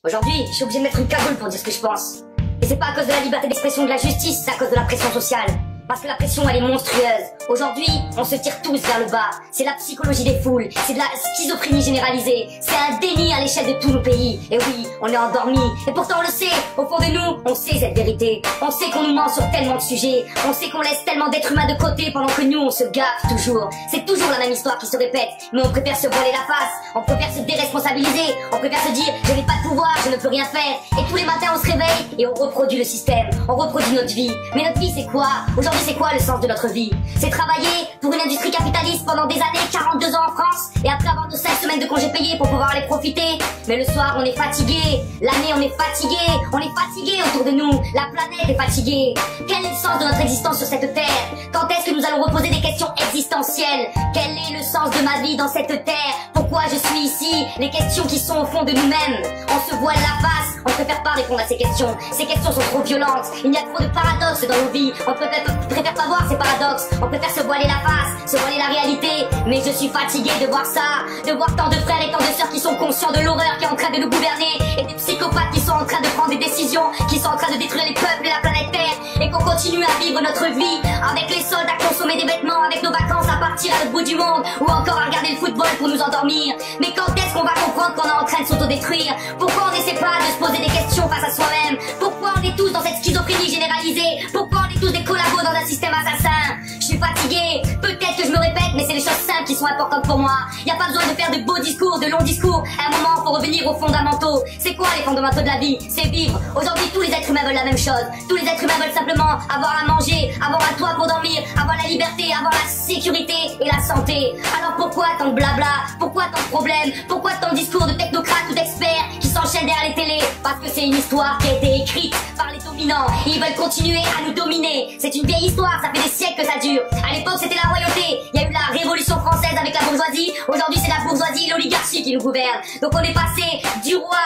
Aujourd'hui, je suis obligé de mettre une cagoule pour dire ce que je pense. Et c'est pas à cause de la liberté d'expression de la justice, c'est à cause de la pression sociale. Parce que la pression, elle est monstrueuse. Aujourd'hui, on se tire tous vers le bas. C'est la psychologie des foules. C'est de la schizophrénie généralisée. C'est un déni à l'échelle de tous nos pays. Et oui, on est endormis. Et pourtant, on le sait. Au fond de nous, on sait cette vérité. On sait qu'on nous ment sur tellement de sujets. On sait qu'on laisse tellement d'êtres humains de côté pendant que nous, on se gaffe toujours. C'est toujours la même histoire qui se répète. Mais on préfère se voiler la face. On préfère se déresponsabiliser. On préfère se dire, je n'ai pas de pouvoir, je ne peux rien faire. Et tous les matins, on se réveille et on reproduit le système. On reproduit notre vie. Mais notre vie, c'est quoi? Aujourd'hui, c'est quoi le sens de notre vie? C'est travailler pour une industrie capitaliste pendant des années, 42 ans en France, et après avoir nos 5 semaines de congés payés pour pouvoir les profiter. Mais le soir, on est fatigué. L'année, on est fatigué. On est fatigué autour de nous. La planète est fatiguée. Quel est le sens de notre existence sur cette terre? Quand est-ce que nous allons reposer des questions existentielles? Quel est le sens de ma vie dans cette terre? Pourquoi je suis ici? Les questions qui sont au fond de nous-mêmes. On se voile la face. On préfère pas répondre à ces questions. Ces questions sont trop violentes. Il y a trop de paradoxes dans nos vies. On préfère pas voir ces paradoxes. On préfère se voiler la face, se voiler la réalité. Mais je suis fatigué de voir ça, de voir tant de frères et tant de sœurs qui sont conscients de l'horreur qui est en train de nous gouverner, et des psychopathes qui sont en train de prendre des décisions, qui sont en train de détruire les peuples et la planète Terre, et qu'on continue à vivre notre vie avec les soldes, à consommer des vêtements, avec nos vacances, à partir à l'autre bout du monde, ou encore à regarder le football pour nous endormir. Mais quand est-ce qu'on va comprendre qu'on est en train de s'autodétruire? Pourquoi on n'essaie pas de se poser des questions face à soi-même? Pourquoi on est tous dans cette schizophrénie généralisée? Pourquoi on est tous des collabos dans un système assassin? Je suis fatigué, peut-être que je me répète, mais c'est les choses simples qui sont importantes pour moi. Y a pas besoin de faire de beaux discours, de longs discours. À un moment, faut revenir aux fondamentaux. C'est quoi les fondamentaux de la vie? C'est vivre. Aujourd'hui, tous les êtres humains veulent la même chose. Tous les êtres humains veulent simplement avoir à manger, avoir un toit pour dormir, avoir la liberté, avoir la sécurité et la santé. Alors pourquoi tant de blabla? Pourquoi tant de problèmes? Pourquoi tant de discours de technocrates ou d'experts qui s'enchaînent derrière les télés? Parce que c'est une histoire qui a été écrite par les dominants. Ils veulent continuer à nous dominer. C'est une vieille histoire, ça fait des siècles que ça dure. À l'époque, c'était la royauté. Il y a eu la révolution française avec la bourgeoisie. Aujourd'hui, c'est la bourgeoisie et l'oligarchie qui nous gouvernent. Donc on est passé du roi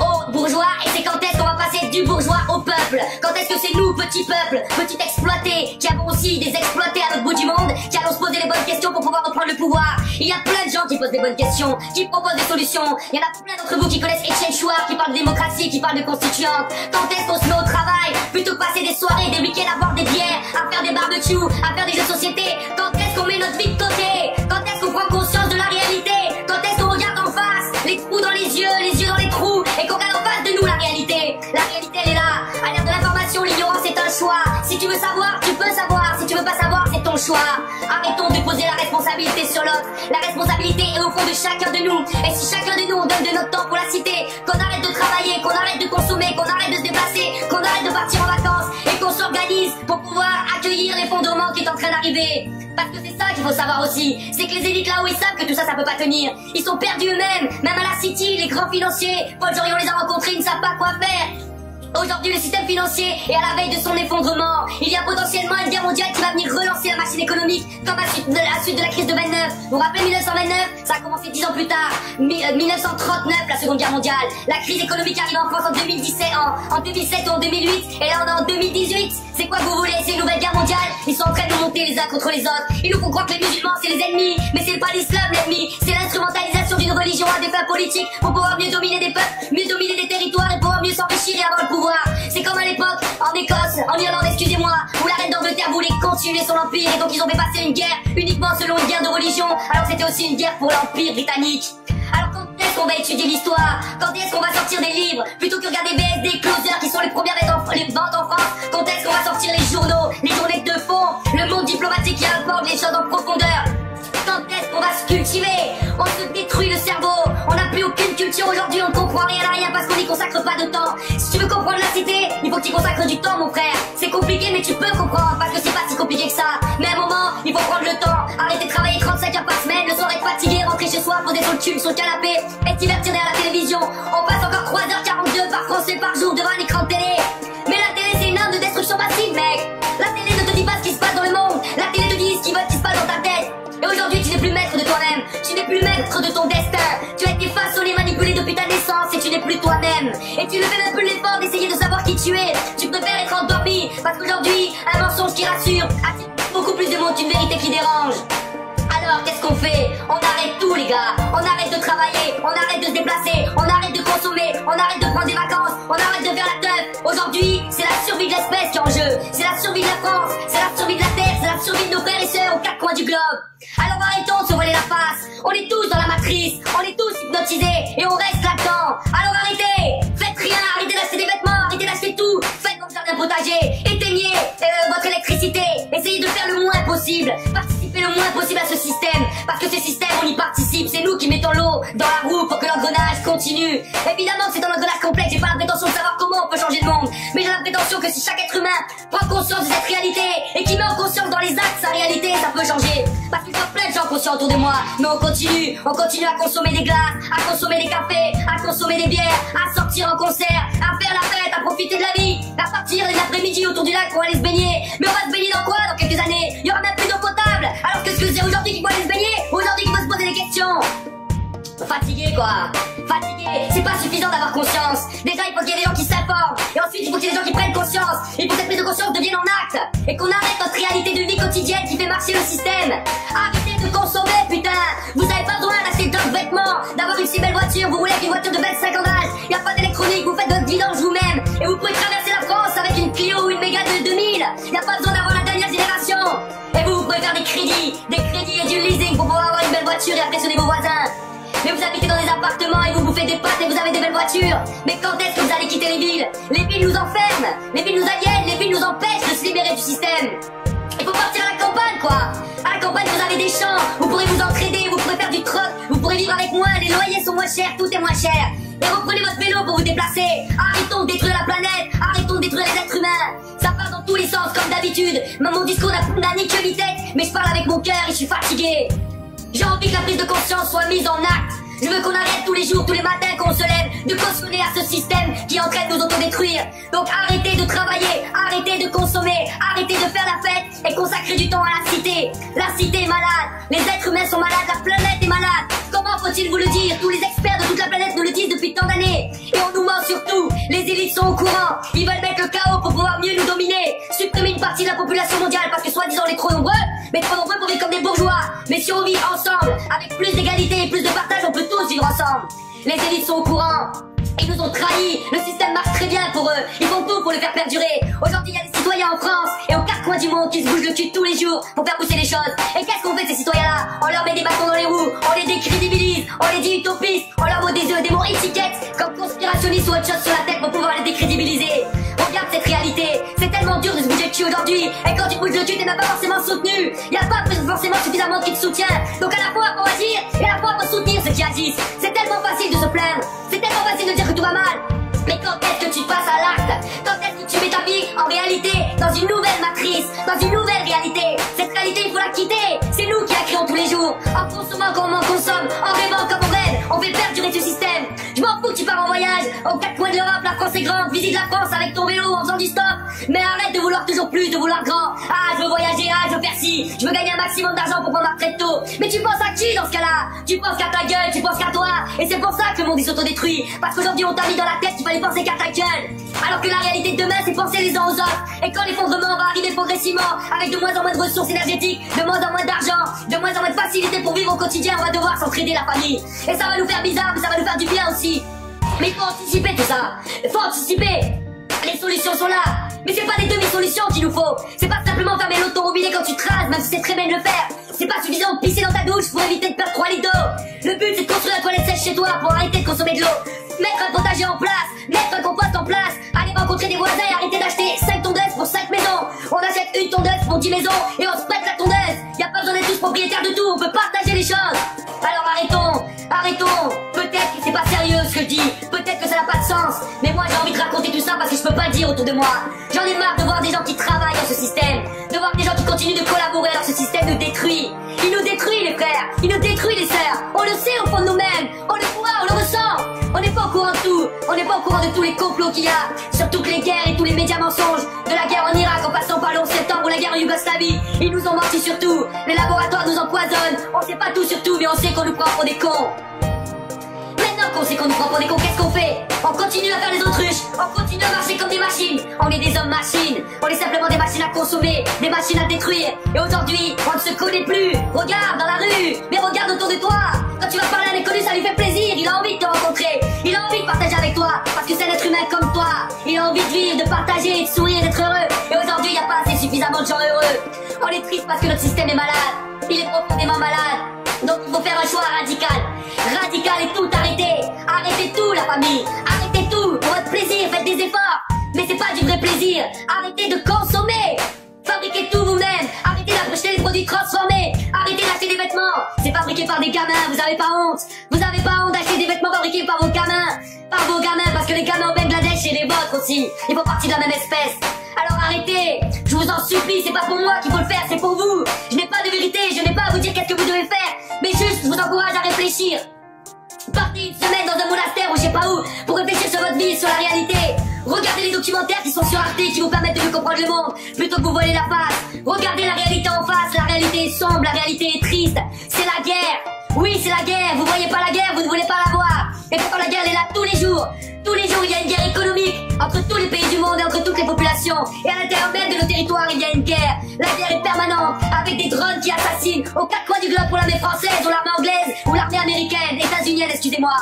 au bourgeois. Et c'est quand est-ce qu'on va passer du bourgeois au peuple? Quand est-ce que c'est nous, petits peuples, petits exploités, qui avons aussi des exploités à l'autre bout du monde, qui allons se poser les bonnes questions pour pouvoir reprendre le pouvoir? Il y a plein de gens qui posent des bonnes questions, qui proposent des solutions. Il y en a plein d'entre vous qui connaissent Étienne Chouard, qui parle de démocratie, qui parle de constituante. Quand est-ce qu'on se met au travail, plutôt que passer des soirées, des week-ends à boire des bières, à faire des barbecues, à faire des jeux de société? Quand est-ce qu'on met notre vie de côté? Quand est-ce qu'on prend conscience de la réalité? Quand est-ce qu'on regarde en face, les trous dans les yeux dans les trous, et qu'on regarde en face de nous la réalité? La réalité, elle est là. À l'ère de l'information, l'ignorance est un choix. Si tu veux savoir, tu peux savoir. Si tu veux pas savoir, c'est ton choix. Arrêtons de poser la responsabilité sur l'autre. La responsabilité est au fond de chacun de nous. Et si chacun de nous, on donne de notre temps pour la cité, qu'on arrête de travailler, qu'on arrête de consommer, qu'on arrête de se déplacer, qu'on arrête de partir en vacances, et qu'on s'organise pour pouvoir accueillir l'effondrement qui est en train d'arriver. Parce que c'est ça qu'il faut savoir aussi, c'est que les élites là-haut, ils savent que tout ça, ça peut pas tenir. Ils sont perdus eux-mêmes, même à la City, les grands financiers, Paul Jorion les a rencontrés, ils ne savent pas quoi faire. Aujourd'hui, le système financier est à la veille de son effondrement. Il y a potentiellement une guerre mondiale qui va venir relancer la machine économique, comme à la suite de la crise de 29. Vous vous rappelez 1929? Ça a commencé 10 ans plus tard. 1939, la seconde guerre mondiale. La crise économique arrive en France en 2017, en 2007 ou en 2008. Et là, on est en 2018. C'est quoi que vous voulez? C'est une nouvelle guerre mondiale? Ils sont en train de nous monter les uns contre les autres. Ils nous font croire que les musulmans, c'est les ennemis. Mais c'est pas l'islam, l'ennemi. C'est l'instrumentalisation d'une religion à des fins politiques pour pouvoir mieux dominer des peuples, mieux dominer des territoires et pouvoir mieux s'enrichir et avoir le pouvoir. C'est comme à l'époque, en Écosse, en Irlande, excusez-moi, où la reine d'Angleterre voulait continuer son empire et donc ils ont fait passer une guerre uniquement selon une guerre de religion, alors c'était aussi une guerre pour l'empire britannique. Alors quand est-ce qu'on va étudier l'histoire? Quand est-ce qu'on va sortir des livres? Plutôt que regarder BSD, Closer, qui sont les premières ventes en France, quand est-ce qu'on va sortir les journaux, les journées de fond, le monde diplomatique qui aborde les choses en profondeur? Quand est-ce qu'on va se cultiver? On se détruit le cerveau, on n'a plus aucune culture aujourd'hui, on ne comprend rien à rien parce qu'on n'y consacre pas de temps. Si tu veux comprendre la cité, il faut que tu consacres du temps mon frère. C'est compliqué mais tu peux comprendre parce que c'est pas si compliqué que ça. Mais à un moment, il faut prendre le temps, arrêter de travailler 35 heures par semaine, le soir être fatigué, rentrer chez soi, poser son cul sur le canapé et divertir derrière la télévision. On passe encore 3h42 par français par jour devant un écran de télé. Mais la télé c'est une arme de destruction massive mec. La télé ne te dit pas ce qui se passe dans le monde, la télé te dit ce qui se passe dans ta tête. Et aujourd'hui, tu n'es plus maître de toi-même, tu n'es plus maître de ton destin. Tu as été façonné, manipulé depuis ta naissance et tu n'es plus toi-même. Et tu ne fais même plus l'effort d'essayer de savoir qui tu es. Tu préfères être endormi parce qu'aujourd'hui, un mensonge qui rassure attire beaucoup plus de monde qu'une vérité qui dérange. Alors qu'est-ce qu'on fait? On arrête tout les gars, on arrête de travailler, on arrête de se déplacer, on arrête de consommer, on arrête de prendre des c'est la survie de la France, c'est la survie de la terre, c'est la survie de nos frères et sœurs aux quatre coins du globe. Alors arrêtons de se voiler la face, on est tous dans la matrice, on est tous hypnotisés et on reste là-dedans. Alors arrêtez, faites rien, arrêtez d'acheter des vêtements, arrêtez d'acheter tout, faites votre jardin potager, éteignez votre électricité, essayez de faire le moins possible, participez le moins possible à ce système, parce que ce système on y participe, c'est nous qui mettons l'eau dans la roue pour que l'engrenage continue. Évidemment que c'est un engrenage complexe, j'ai pas la prétention de savoir comment on peut changer le monde, mais j'ai la prétention que si chaque être humain prend conscience de cette réalité et qui met en conscience dans les actes sa réalité, ça peut changer. Parce qu'il y a plein de gens conscients autour de moi, mais on continue à consommer des glaces, à consommer des cafés, à consommer des bières, à sortir en concert, à faire la fête, à profiter de la vie, à partir les après-midi autour du lac pour aller se baigner. Mais on va se baigner dans quoi dans quelques années? Il y aura même plus d'eau potable. Alors que ce que c'est aujourd'hui qu'il faut aller se baigner, aujourd'hui qu'il faut se poser des questions. Fatigué quoi, fatigué, c'est pas suffisant d'avoir conscience. Déjà il faut qu'il y ait des gens qui s'informent, et ensuite il faut qu'il y ait des gens qui prennent conscience. Il faut que cette prise de conscience devienne en acte, et qu'on arrête notre réalité de vie quotidienne qui fait marcher le système. Arrêtez de consommer putain, vous avez pas besoin d'acheter d'autres vêtements, d'avoir une si belle voiture, vous roulez avec une voiture de 25 ans d'âge, y a pas d'électronique, vous faites votre vidange vous-même, et vous pouvez traverser la France avec une Clio ou une Mégane de 2000, y a pas besoin d'avoir la dernière génération. Et vous pouvez faire des crédits et du leasing pour pouvoir avoir une belle voiture et impressionner vos voisins. Mais vous habitez dans des appartements et vous bouffez des pâtes et vous avez des belles voitures. Mais quand est-ce que vous allez quitter les villes? Les villes nous enferment, les villes nous aliènent, les villes nous empêchent de se libérer du système. Il faut partir à la campagne quoi. À la campagne vous avez des champs, vous pourrez vous entraider, vous pourrez faire du troc, vous pourrez vivre avec moins, les loyers sont moins chers, tout est moins cher. Et reprenez votre vélo pour vous déplacer. Arrêtons de détruire la planète, arrêtons de détruire les êtres humains. Ça part dans tous les sens comme d'habitude. Mon discours n'a ni queue ni tête, mais je parle avec mon cœur et je suis fatigué. J'ai envie que la prise de conscience soit mise en acte. Je veux qu'on arrête tous les jours, tous les matins qu'on se lève, de cautionner à ce système qui est en train de nous autodétruire. Donc arrêtez de travailler, arrêtez de consommer, arrêtez de faire la fête et consacrez du temps à la cité. La cité est malade, les êtres humains sont malades, la planète est malade. Comment faut-il vous le dire? Tous les experts de toute la planète nous le disent depuis tant d'années. Et on nous ment surtout, les élites sont au courant. Ils veulent mettre le chaos pour pouvoir mieux nous dominer. Supprimer une partie de la population mondiale parce que soi-disant on est trop nombreux, mais trop nombreux pour vivre comme des bourgeois. Mais si on vit ensemble, avec plus d'égalité et plus de partage, on peut tous vivre ensemble. Les élites sont au courant. Ils nous ont trahis, le système marche très bien pour eux, ils font tout pour le faire perdurer. Aujourd'hui il y a des citoyens en France et aux quatre coins du monde qui se bougent le cul tous les jours pour faire pousser les choses. Et qu'est-ce qu'on fait de ces citoyens-là? On leur met des bâtons dans les roues, on les décrédibilise, on les dit utopistes, on leur met des mots étiquettes comme conspirationnistes ou autre chose sur la tête pour pouvoir les décrédibiliser. Regarde cette réalité, c'est tellement dur de se bouger le cul aujourd'hui. Et quand tu bouges le cul t'es même pas forcément soutenu, y a pas forcément suffisamment qui te soutient. Donc à la fois faut agir et à la fois faut soutenir ceux qui agissent. C'est tellement facile de se plaindre, c'est tellement facile de dire que tout va mal. Mais quand est-ce que tu passes à l'acte? Quand est-ce que tu mets ta vie en réalité dans une nouvelle matrice, dans une nouvelle réalité? Cette réalité il faut la quitter, c'est nous qui la créons tous les jours. En consommant comme on consomme, en rêvant comme on rêve, on fait perdurer ce système. Je m'en fous que tu pars en voyage, aux quatre coins de l'Europe, la France est grande, visite la France avec ton vélo en faisant du stop. Mais arrête de vouloir toujours plus, de vouloir grand. Ah je veux voyager, ah je veux faire ci, je veux gagner un maximum d'argent pour prendre ma retraite tôt. Mais tu penses à qui dans ce cas-là? Tu penses qu'à ta gueule, tu penses qu'à toi. Et c'est pour ça que le monde il s'autodétruit. Parce qu'aujourd'hui on t'a mis dans la tête qu'il fallait penser qu'à ta gueule. Alors que la réalité de demain c'est penser les uns aux autres. Et quand l'effondrement va arriver progressivement, avec de moins en moins de ressources énergétiques, de moins en moins d'argent, de moins en moins de facilité pour vivre au quotidien, on va devoir s'entraider la famille. Et ça va nous faire bizarre, mais ça va nous faire du bien aussi. Mais il faut anticiper tout ça, il faut anticiper. Les solutions sont là, mais c'est pas des demi-solutions qu'il nous faut. C'est pas simplement fermer l'eau de ton robinet quand tu te rases, même si c'est très bien de le faire. C'est pas suffisant de pisser dans ta douche pour éviter de perdre 3 litres d'eau. Le but c'est de construire la toilette sèche chez toi pour arrêter de consommer de l'eau. Mettre un potager en place, mettre un compost en place, aller rencontrer des voisins et arrêter d'acheter 5 tondeuses pour 5 maisons. On achète une tondeuse pour 10 maisons et on se prête la tondeuse. Y a pas besoin d'être tous propriétaires de tout, on peut partager les choses. Alors arrêtons. Peut-être que c'est pas sérieux ce que je dis, peut-être que ça n'a pas de sens, mais moi j'ai envie de raconter tout ça parce que je peux pas le dire autour de moi. J'en ai marre de voir des gens qui travaillent dans ce système, de voir des gens qui continuent de collaborer dans ce système nous détruit. Il nous détruit les frères, il nous détruit les sœurs. On le sait au fond de nous-mêmes, on le voit, on le ressent. On n'est pas au courant de tout, on n'est pas au courant de tous les complots qu'il y a, sur toutes les guerres et tous les médias mensonges, de la guerre en Irak en passant par le 11 septembre ou la guerre en Yougoslavie. Ils nous ont menti sur tout, les laboratoires nous empoisonnent, on sait pas tout sur tout mais on sait qu'on nous prend pour des cons. Maintenant qu'on sait qu'on nous prend pour des cons, qu'est-ce qu'on fait? On continue à faire les autruches, on continue à marcher comme des machines. On est des hommes machines, on est simplement des machines à consommer, des machines à détruire. Et aujourd'hui, on ne se connaît plus. Regarde dans la rue, mais regarde autour de toi. Quand tu vas parler à un inconnu, ça lui fait plaisir, il a envie de te rencontrer, il a envie de partager avec toi, parce que c'est un être humain comme toi. Il a envie de vivre, de partager, de sourire, d'être heureux. Et aujourd'hui, triste parce que notre système est malade. Il est profondément malade. Donc il faut faire un choix radical. Radical et tout arrêter. Arrêtez tout la famille. Arrêtez tout. Pour votre plaisir, faites des efforts. Mais c'est pas du vrai plaisir. Arrêtez de consommer. Fabriquez tout vous-même. Arrêtez d'acheter des produits transformés. Arrêtez d'acheter des vêtements. C'est fabriqué par des gamins. Vous avez pas honte. Vous avez pas honte d'acheter des vêtements fabriqués par vos gamins. Par vos gamins, parce que les gamins au Bangladesh c'est les vôtres aussi. Ils font partie de la même espèce. Alors arrêtez. Je vous en supplie. C'est pas pour moi qu'il faut le faire. C'est pour vous. Je n'ai pas de vérité. Je n'ai pas à vous dire qu'est-ce que vous devez faire. Mais juste, je vous encourage à réfléchir. Partez une semaine dans un monastère ou je sais pas où pour réfléchir sur votre vie, sur la réalité. Regardez les documentaires qui sont sur Arte qui vous permettent de mieux comprendre le monde plutôt que vous voiler la face. Regardez la réalité en face, la réalité est sombre, la réalité est triste. C'est la guerre. Oui, c'est la guerre. Vous voyez pas la guerre, vous ne voulez pas la voir. Et pourtant la guerre elle est là tous les jours. Tous les jours il y a une guerre économique entre tous les pays du monde et entre toutes les populations. Et à l'intérieur même de nos territoires il y a une guerre. La guerre est permanente avec des drones qui assassinent aux quatre coins du globe pour l'armée française ou l'armée anglaise ou l'armée américaine, états-unienne, excusez-moi.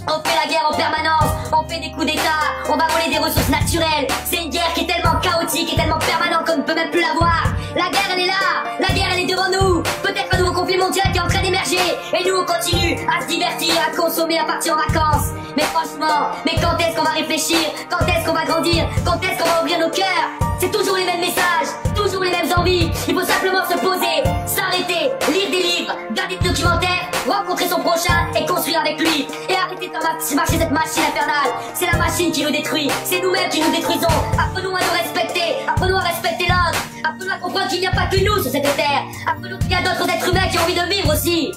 On fait la guerre en permanence, on fait des coups d'état, on va voler des ressources naturelles. C'est une guerre qui est tellement chaotique et tellement permanente qu'on ne peut même plus la voir. La guerre elle est là, la guerre elle est devant nous. Peut-être un nouveau conflit mondial qui est en train d'émerger. Et nous on continue à se divertir, à consommer, à partir en vacances. Mais franchement, mais quand est-ce qu'on va réfléchir? Quand est-ce qu'on va grandir? Quand est-ce qu'on va ouvrir nos cœurs? C'est toujours les mêmes messages, toujours les mêmes envies. Il faut simplement se poser, s'arrêter, lire des livres, regarder des documentaires, rencontrer son prochain et construire avec lui. Et arrêter de marcher cette machine infernale. C'est la machine qui nous détruit, c'est nous-mêmes qui nous détruisons. Apprenons à nous respecter, apprenons à respecter l'autre. Apprenons à comprendre qu'il n'y a pas que nous sur cette terre. Apprenons qu'il y a d'autres êtres humains qui ont envie de vivre aussi.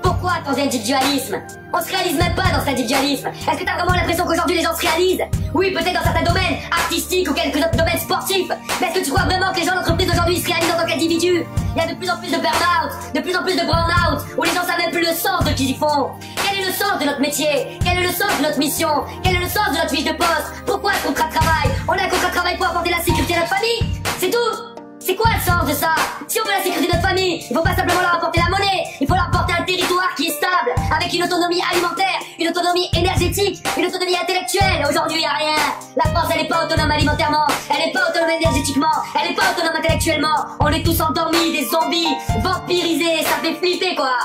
Pourquoi tant d'individualisme? On se réalise même pas dans cet individualisme. Est-ce que t'as vraiment l'impression qu'aujourd'hui les gens se réalisent? Oui, peut-être dans certains domaines artistiques ou quelques autres domaines sportifs. Mais est-ce que tu crois vraiment que les gens d'entreprise d'aujourd'hui se réalisent en tant qu'individus? Il y a de plus en plus de burn-out, de plus en plus de burn-out, où les gens savent même plus le sens de ce qu'ils y font. Quel est le sens de notre métier? Quel est le sens de notre mission? Quel est le sens de notre fiche de poste? Pourquoi un contrat de travail? On a un contrat de travail pour apporter la sécurité à notre famille. C'est tout. C'est quoi le sens de ça? Si on veut la sécurité de notre famille, il faut pas simplement leur apporter la monnaie, il faut leur apporter un territoire qui est stable, avec une autonomie alimentaire, une autonomie énergétique, une autonomie intellectuelle. Aujourd'hui, y a rien. La France, elle est pas autonome alimentairement, elle est pas autonome énergétiquement, elle est pas autonome intellectuellement. On est tous endormis, des zombies, vampirisés, ça fait flipper quoi.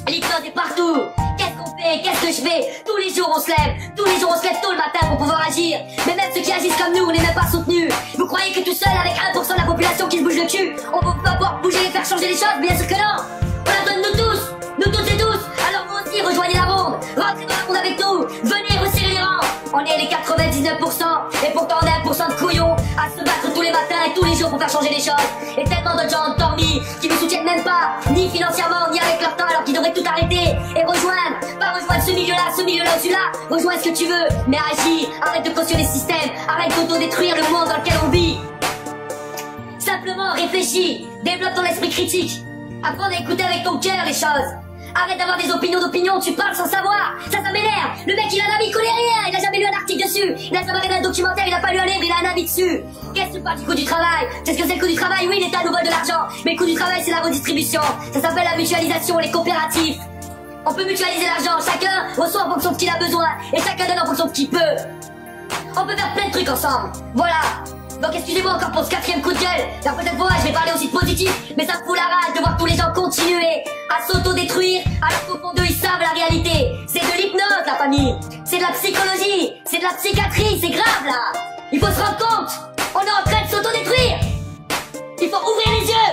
L'hypnose est partout. Qu'est-ce qu'on fait? Qu'est-ce que je fais? Tous les jours on se lève, tous les jours on se lève tôt le matin pour pouvoir agir. Mais même ceux qui agissent comme nous, on n'est même pas soutenus. Vous croyez que tout seul, avec 1% de la population qui se bouge le cul, on va pouvoir bouger et faire changer les choses? Bien sûr que non. On a besoin de nous tous et tous. Alors vous aussi, rejoignez la ronde, rentrez dans la ronde avec nous, venez resserrer les rangs. On est les 99%, et pourtant on est 1% de couillons à se battre tous les matins et tous les jours pour faire changer les choses. Et tellement de gens endormis qui ne soutiennent même pas, ni financièrement, ni avec leur temps, alors qu'ils devraient tout arrêter et rejoindre. Pas rejoindre ce milieu-là, celui-là. Rejoins ce que tu veux, mais agis. Arrête de cautionner le système, arrête d'autodétruire le monde dans lequel on vit. Simplement réfléchis, développe ton esprit critique. Apprends à écouter avec ton cœur les choses. Arrête d'avoir des opinions, tu parles sans savoir. Ça m'énerve. Le mec il a un avis, il connaît rien, il a jamais lu un article dessus. Il a jamais regardé un documentaire, il a pas lu un livre, il a un avis dessus. Qu'est-ce que tu parles du coût du travail? C'est ce que c'est le coût du travail? Oui, l'État nous vole de l'argent. Mais le coût du travail c'est la redistribution. Ça s'appelle la mutualisation, les coopératifs. On peut mutualiser l'argent, chacun reçoit en fonction de ce qu'il a besoin. Et chacun donne en fonction de ce qu'il peut. On peut faire plein de trucs ensemble. Voilà. Donc excusez-moi encore pour ce 4e coup de gueule. La prochaine fois je vais parler aussi de positif. Mais ça me fout la rage de voir tous les gens continuer à s'autodétruire alors qu'au fond d'eux ils savent la réalité. C'est de l'hypnose la famille. C'est de la psychologie. C'est de la psychiatrie. C'est grave là. Il faut se rendre compte. On est en train de s'autodétruire. Il faut ouvrir les yeux.